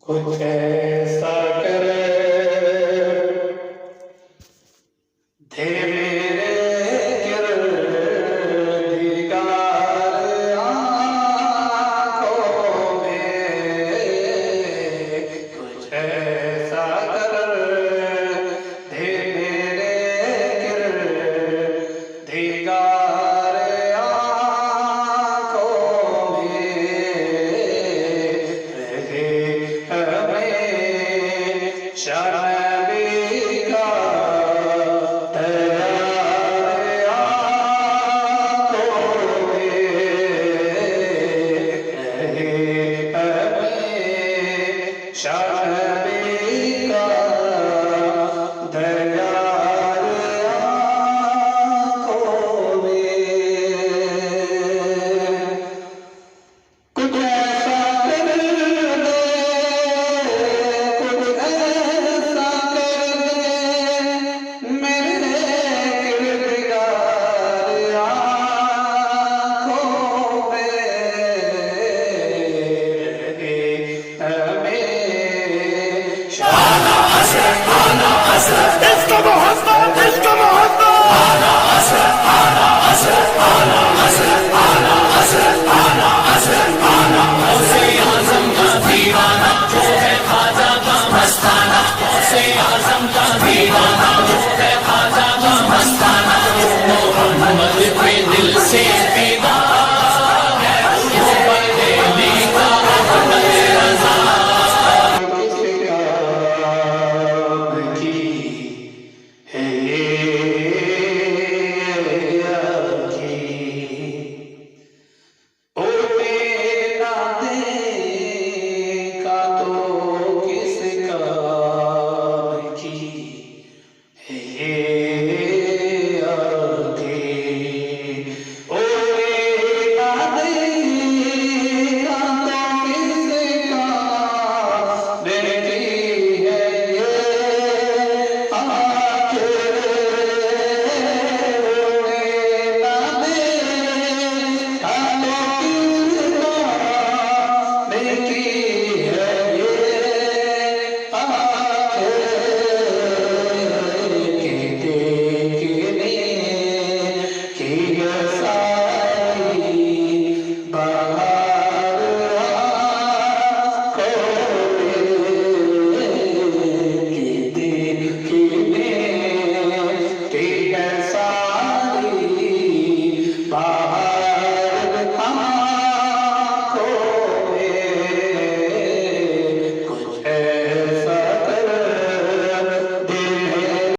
कुछ ऐसा करे थे मेरे किरदार आँखों में, कुछ ऐसा कर थे मेरे किरदार आँखों में, रहे हमेशा नबी का तैयार आँखों में, रहे हमेशा नबी का तैयार आँखों में। कुछ ऐसा कर दे, कुछ ऐसा कर दे मेरे किरदार आँखों में, रहे हमेशा।